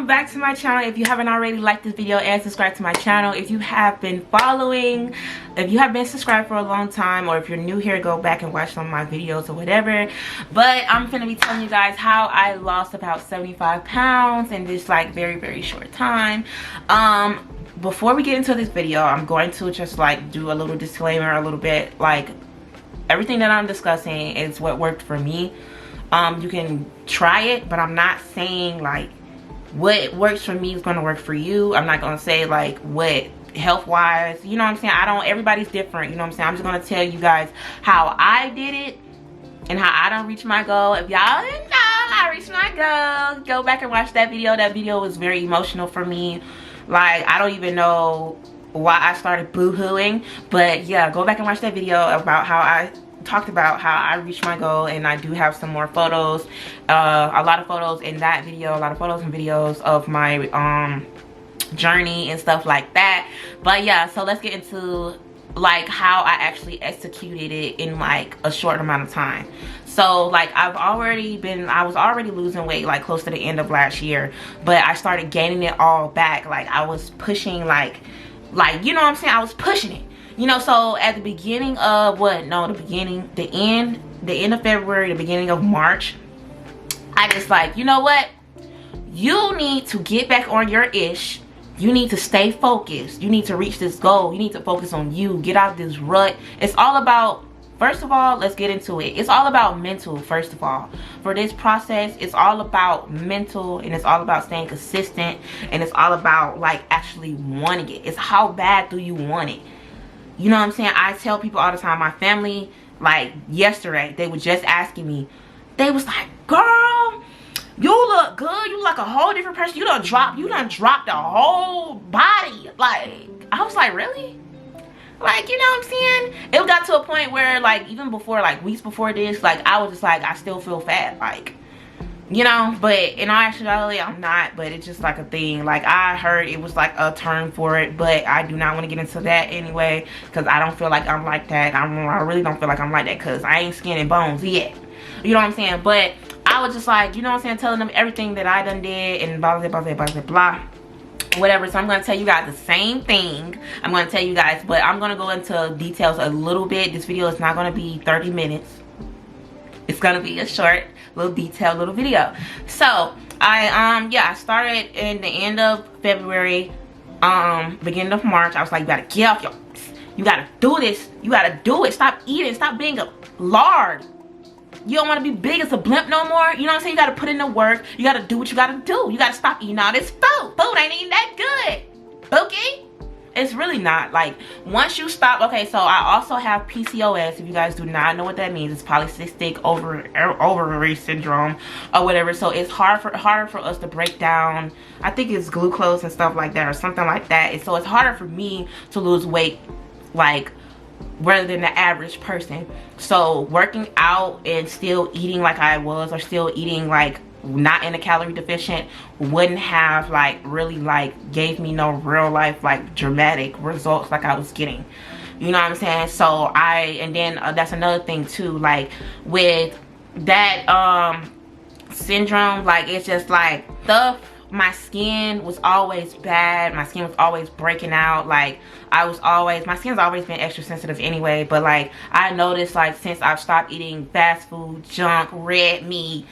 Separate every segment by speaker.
Speaker 1: welcome back to my channel. If you haven't already, liked this video and subscribed to my channel. If you have been following, if you have been subscribed for a long time, or if you're new here, go back and watch some of my videos or whatever. But I'm gonna be telling you guys how I lost about 75 pounds in this like very short time. Before we get into this video, I'm going to just like do a little disclaimer, a little bit like everything that I'm discussing is what worked for me. You can try it, but I'm not saying like what works for me is going to work for you. I'm not going to say like what health wise, you know what I'm saying? Everybody's different, you know what I'm saying? I'm just going to tell you guys how I did it and how I don't reach my goal. If y'all didn't know I reached my goal, go back and watch that video. That video was very emotional for me. Like, I don't even know why I started boo-hooing, but yeah, go back and watch that video about how I talked about how I reached my goal. And I do have some more photos, a lot of photos in that video, a lot of photos and videos of my journey and stuff like that. But yeah, so let's get into like how I actually executed it in like a short amount of time. So like I was already losing weight like close to the end of last year, but I started gaining it all back. Like I was pushing like you know what I'm saying, I was pushing it, you know. So at the beginning of the end of February, the beginning of March, I just like, you know what, you need to get back on your ish. You need to stay focused. You need to reach this goal. You need to focus on you. Get out of this rut. It's all about, first of all, let's get into it. It's all about mental, first of all. For this process, it's all about mental, and it's all about staying consistent, and it's all about like actually wanting it. It's how bad do you want it? You know what I'm saying? I tell people all the time, my family, like yesterday, they were just asking me, they was like, girl, you look good. You look like a whole different person. You done dropped the whole body. Like, I was like, really? Like, you know what I'm saying? It got to a point where like even before, like weeks before this, like I was just like, I still feel fat, like, you know. But in all actuality, I'm not. But it's just like a thing. Like I heard it was like a term for it, but I do not want to get into that anyway, because I don't feel like I'm like that. I really don't feel like I'm like that, because I ain't skin and bones yet. You know what I'm saying? But I was just like, you know what I'm saying, telling them everything that I done did and blah blah blah blah blah blah, whatever. So I'm going to tell you guys the same thing. I'm going to tell you guys, but I'm going to go into details a little bit. This video is not going to be 30 minutes. It's going to be a short, little detailed little video. So I started in the end of February, beginning of March. I was like, you got to get off your, you got to do this. You got to do it. Stop eating. Stop being a lard. You don't want to be big as a blimp no more. You know what I'm saying? You got to put in the work. You got to do what you got to do. You got to stop eating all this food. Food ain't even that good. Okay? It's really not. Like, once you stop. Okay, so I also have PCOS. If you guys do not know what that means, it's polycystic ovary syndrome or whatever. So it's harder for us to break down. I think it's glucose and stuff like that or something like that. And so it's harder for me to lose weight, like, rather than the average person. So working out and still eating like I was, or still eating like not in a calorie deficient, wouldn't have like really like gave me no real life like dramatic results like I was getting. You know what I'm saying? So and then that's another thing too, like with that syndrome, like it's just like my skin was always bad. My skin was always breaking out. Like my skin's always been extra sensitive anyway, but like I noticed like since I've stopped eating fast food, junk, red meat,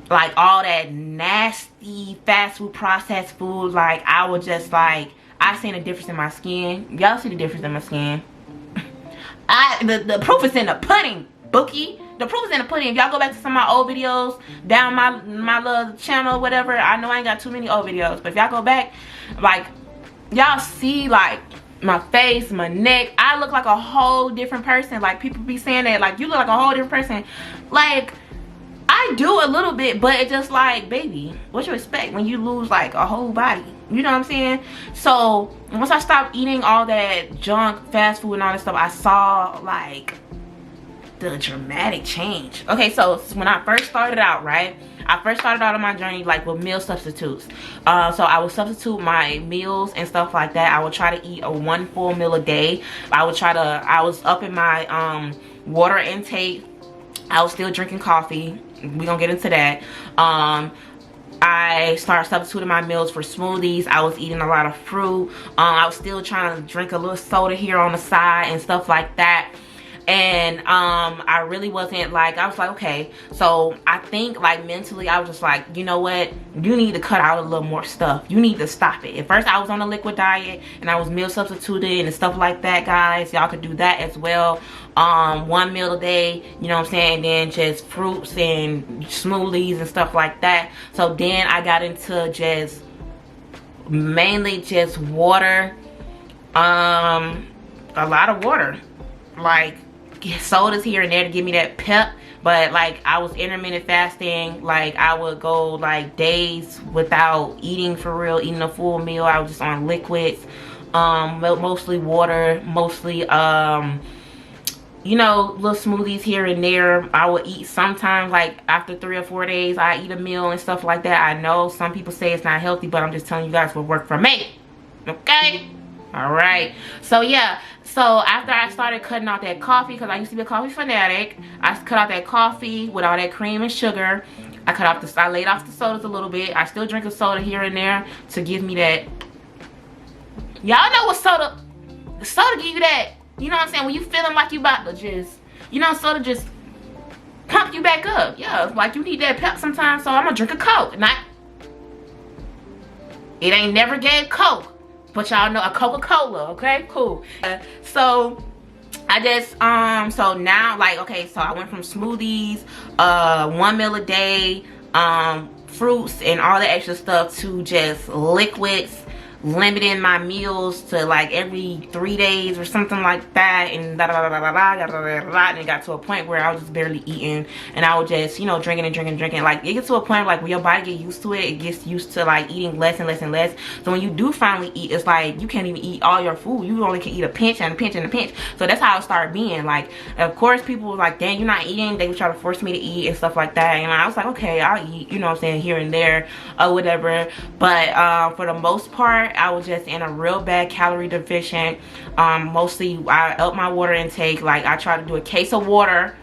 Speaker 1: like all that nasty fast food, processed food, like I was just like, I seen a difference in my skin. Y'all see the difference in my skin? The proof is in the pudding, Bookie. The proof is in the pudding. If y'all go back to some of my old videos down my little channel or whatever, I know I ain't got too many old videos, but if y'all go back, like y'all see like my face, my neck, I look like a whole different person. Like people be saying that, like you look like a whole different person. Like I do a little bit, but it's just like, baby, what you expect when you lose like a whole body? You know what I'm saying? So once I stopped eating all that junk, fast food and all that stuff, I saw like the dramatic change. Okay, so when I first started out, right, I first started out on my journey like with meal substitutes. So I would substitute my meals and stuff like that. I would try to eat one full meal a day. I was up in my water intake. I was still drinking coffee. We're gonna get into that. I started substituting my meals for smoothies. I was eating a lot of fruit. I was still trying to drink a little soda here on the side and stuff like that. And I really wasn't like, I was like, okay. So I think like mentally I was just like, you know what, you need to cut out a little more stuff. You need to stop it. At first I was on a liquid diet and I was meal substituted and stuff like that, guys. Y'all could do that as well. 1 meal a day, you know what I'm saying, and then just fruits and smoothies and stuff like that. So then I got into just mainly just water, a lot of water, like sodas here and there to give me that pep. But like I was intermittent fasting. Like I would go like days without eating for real, eating a full meal. I was just on liquids, mostly water, mostly you know, little smoothies here and there. I would eat sometimes, like after 3 or 4 days I eat a meal and stuff like that. I know some people say it's not healthy, but I'm just telling you guys what worked for me. Okay, all right. So yeah, so after I started cutting out that coffee, because I used to be a coffee fanatic, I cut out that coffee with all that cream and sugar. I laid off the sodas a little bit. I still drink a soda here and there to give me that. Y'all know what soda give you that, you know what I'm saying, when you feeling like you about to just, you know, soda just pump you back up. Yeah, like you need that pep sometimes. So I'm gonna drink a Coke. Not, it ain't never gave Coke, but y'all know a Coca-Cola. Okay, cool. So I just so now, like, okay, so I went from smoothies, 1 meal a day, fruits and all the extra stuff, to just liquids, limiting my meals to like every 3 days or something like that, and and it got to a point where I was just barely eating, and I was just, you know, drinking. Like it gets to a point like where your body get used to it. It gets used to like eating less and less and less. So when you do finally eat, it's like you can't even eat all your food. You only can eat a pinch and a pinch and a pinch. So that's how it started being. Like, of course people were like, dang, you're not eating. They would try to force me to eat and stuff like that, and I was like, okay, I'll eat, you know what I'm saying, here and there or whatever. But for the most part, I was just in a real bad calorie deficient. Mostly I upped my water intake. Like I try to do a case of water,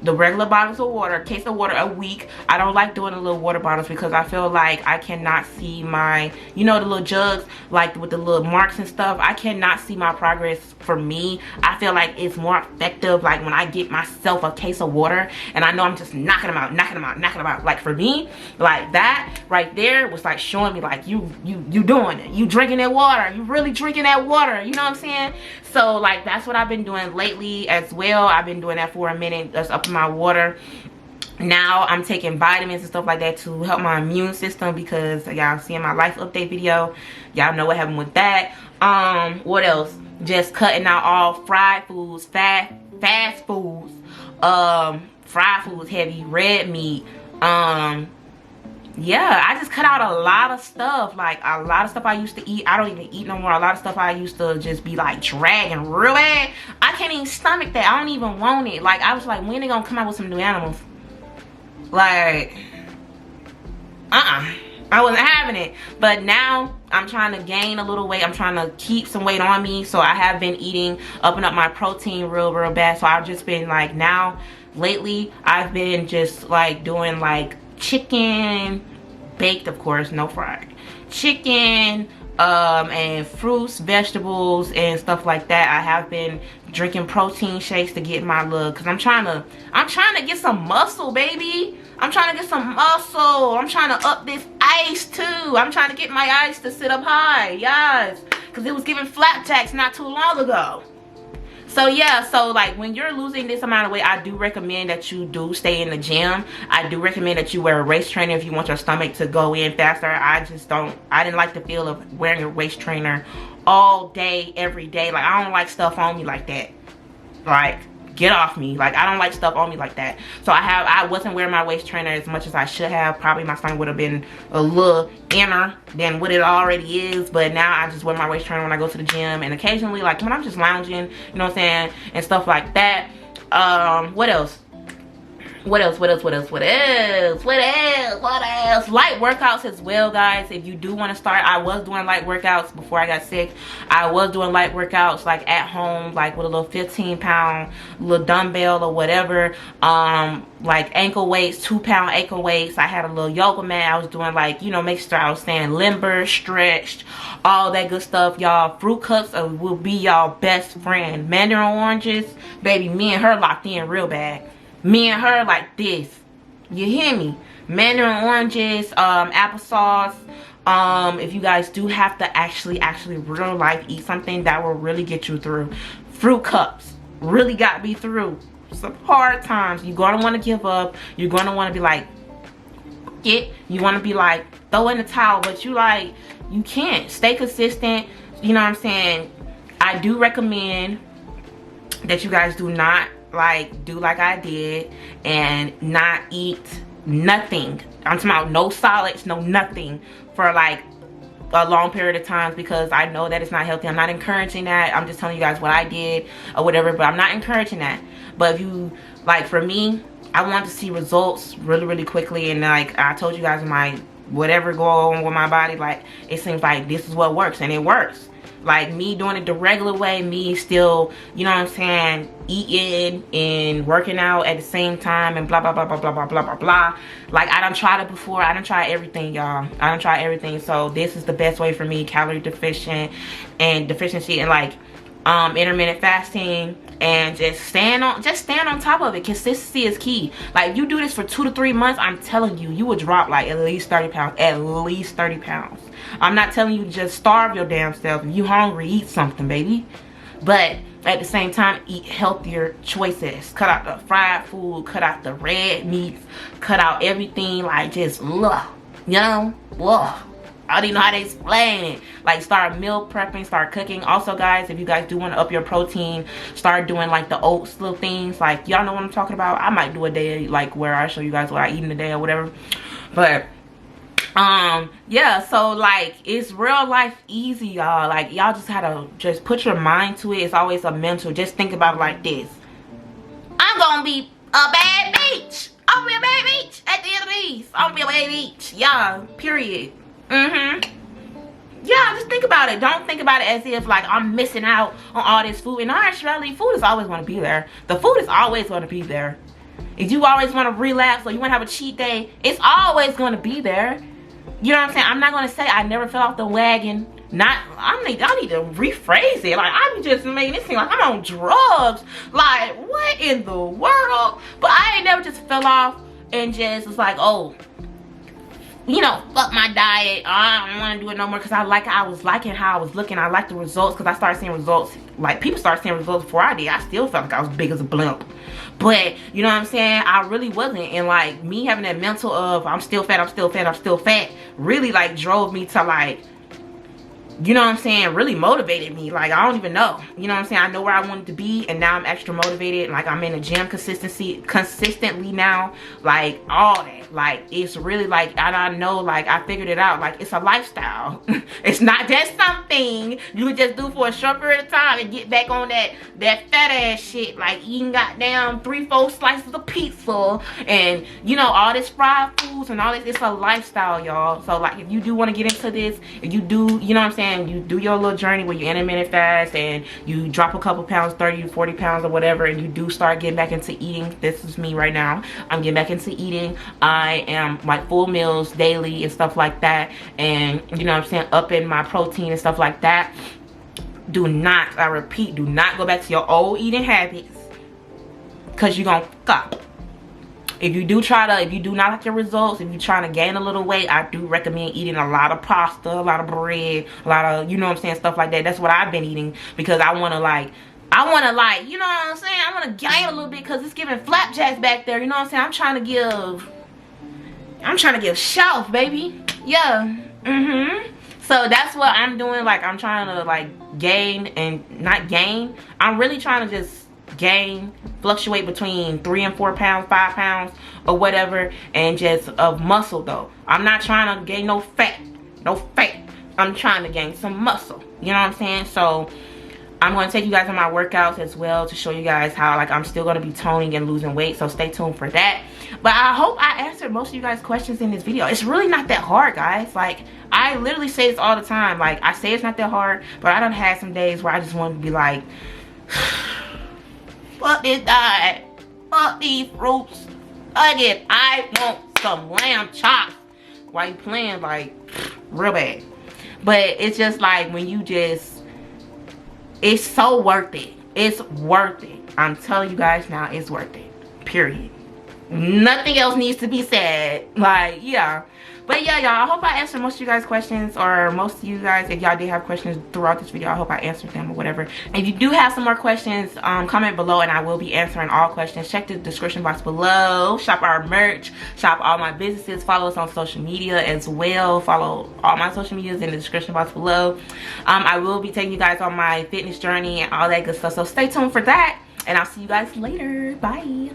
Speaker 1: the regular bottles of water, a case of water a week. I don't like doing the little water bottles because I feel like I cannot see my, you know, the little jugs like with the little marks and stuff. I cannot see my progress. For me, I feel like it's more effective like when I get myself a case of water and I know I'm just knocking them out. Like for me, like that right there was like showing me like you doing it, you drinking that water, you really drinking that water, you know what I'm saying? So like that's what I've been doing lately as well. I've been doing that for a minute, just upping my water. Now I'm taking vitamins and stuff like that to help my immune system, because y'all see in my life update video, y'all know what happened with that. What else? Just cutting out all fried foods, fast foods, fried foods, heavy red meat. Yeah, I just cut out a lot of stuff. Like a lot of stuff I used to eat, I don't even eat no more. A lot of stuff I used to just be like dragging real bad, I can't even stomach that. I don't even want it. Like I was like, when they gonna come out with some new animals? Like I wasn't having it. But now I'm trying to gain a little weight. I'm trying to keep some weight on me. So I have been eating, upping up my protein real bad. So I've just been like, now lately I've been just like doing like chicken, baked of course, no fried, chicken, and fruits, vegetables and stuff like that. I have been drinking protein shakes to get my look, because I'm trying to get some muscle, baby. I'm trying to get some muscle. I'm trying to up this ice too. I'm trying to get my ice to sit up high, yes, because it was giving flapjacks not too long ago. So yeah, so like when you're losing this amount of weight, I do recommend that you do stay in the gym. I do recommend that you wear a waist trainer if you want your stomach to go in faster. I didn't like the feel of wearing a waist trainer all day, every day. Like I don't like stuff on me like that. Like, get off me. Like I don't like stuff on me like that. So I wasn't wearing my waist trainer as much as I should have. Probably my stomach would have been a little inner than what it already is. But now I just wear my waist trainer when I go to the gym, and occasionally like when I'm just lounging, you know what I'm saying, and stuff like that. What else? plus light workouts as well, guys. If you do want to start, I was doing light workouts before I got sick. I was doing light workouts like at home, like with a little 15-pound little dumbbell or whatever, like ankle weights, 2-pound ankle weights. I had a little yoga mat. I was doing like, you know, make sure I was staying limber, stretched, all that good stuff, y'all. Fruit cups will be y'all best friend. Mandarin oranges, baby, me and her locked in real bad. Me and her like this, you hear me? Mandarin oranges, applesauce. If you guys do have to actually real life eat something that will really get you through, fruit cups really got me through some hard times. You're gonna want to give up. You're gonna want to be like, you want to be like, throw in the towel, but you like, you can't. Stay consistent. You know what I'm saying? I do recommend that you guys do not like do like I did and not eat nothing. I'm talking about no solids, no nothing for like a long period of times, because I know that it's not healthy. I'm not encouraging that. I'm just telling you guys what I did or whatever, but I'm not encouraging that. But if you, like for me, I want to see results really quickly, and like I told you guys, my whatever go on with my body, like it seems like this is what works, and it works. Like me doing it the regular way, me still, you know what I'm saying, eating and working out at the same time and blah blah blah blah blah blah blah blah blah. Like I done tried it before. I done tried everything, y'all. I done tried everything. So this is the best way for me, calorie deficient and deficiency, and like intermittent fasting, and just stand on top of it. Consistency is key. Like if you do this for 2 to 3 months, I'm telling you, you will drop like at least 30 pounds. At least 30 pounds. I'm not telling you to just starve your damn self. If you hungry, eat something, baby. But at the same time, eat healthier choices. Cut out the fried food, cut out the red meats, cut out everything, like just you know, I don't even know how to explain it. Like start meal prepping, start cooking. Also guys, if you guys do want to up your protein, start doing like the oats little things. Like y'all know what I'm talking about. I might do a day like where I show you guys what I eat in a day or whatever. But yeah, so like it's real life easy, y'all. Like y'all just gotta just put your mind to it. It's always a mental. Just think about it like this. I'm gonna be a bad bitch. I'm gonna be a bad bitch at the end of these. I'm gonna be a bad bitch. Yeah, period. Yeah, just think about it. Don't think about it as if like I'm missing out on all this food. In actuality, food is always going to be there. The food is always going to be there. If you always want to relapse or you want to have a cheat day, it's always going to be there. You know what I'm saying? I'm not going to say I never fell off the wagon. I need to rephrase it. Like I'm just making it seem like I'm on drugs. Like what in the world? But I ain't never just fell off and just was like, oh, you know, fuck my diet. I don't want to do it no more, because I was liking how I was looking. I like the results, because I started seeing results. Like people started seeing results before I did. I still felt like I was big as a blimp, but you know what I'm saying, I really wasn't. And like me having that mental of I'm still fat, I'm still fat, I'm still fat, really like drove me to like, you know what I'm saying, really motivated me. Like I don't even know, you know what I'm saying, I know where I wanted to be, and now I'm extra motivated. Like I'm in the gym consistently now, like all that. Like it's really like, I know, like I figured it out. Like it's a lifestyle. It's not just something you would just do for a short period of time and get back on that fat ass shit, like eating goddamn 3-4 slices of pizza and you know all this fried foods and all this. It's a lifestyle, y'all. So like if you do want to get into this, if you do, you know what I'm saying, you do your little journey where you intermittent fast and you drop a couple pounds, 30 to 40 pounds or whatever, and you do start getting back into eating. This is me right now. I'm getting back into eating. I am like full meals daily and stuff like that, and you know what I'm saying, up in my protein and stuff like that. Do not, I repeat, do not go back to your old eating habits, because you're gonna fuck up. If you do not like your results, if you're trying to gain a little weight, I do recommend eating a lot of pasta, a lot of bread, a lot of, you know what I'm saying, stuff like that. That's what I've been eating, because I want to like, you know what I'm saying, I want to gain a little bit, because it's giving flapjacks back there, you know what I'm saying. I'm trying to give shelf, baby. Yeah. So that's what I'm doing. Like I'm trying to like gain and not gain. I'm really trying to just gain, fluctuate between 3 and 4 pounds, 5 pounds or whatever, and just of muscle though. I'm not trying to gain no fat. I'm trying to gain some muscle. You know what I'm saying? So I'm going to take you guys on my workouts as well to show you guys how like I'm still going to be toning and losing weight, so stay tuned for that. But I hope I answered most of you guys questions in this video. It's really not that hard, guys. Like, I literally say this all the time. Like, I say it's not that hard, but I done had some days where I just want to be like, fuck this diet, fuck these fruits, again, I want some lamb chops. Why you playing? Like, real bad. But it's just like when you just, it's so worth it. It's worth it. I'm telling you guys now, it's worth it. Period. Nothing else needs to be said. Like, yeah. But yeah, y'all, I hope I answered most of you guys' questions, or most of you guys, if y'all did have questions throughout this video, I hope I answered them or whatever. If you do have some more questions, comment below and I will be answering all questions. Check the description box below. Shop our merch. Shop all my businesses. Follow us on social media as well. Follow all my social medias in the description box below. I will be taking you guys on my fitness journey and all that good stuff. So stay tuned for that. And I'll see you guys later. Bye.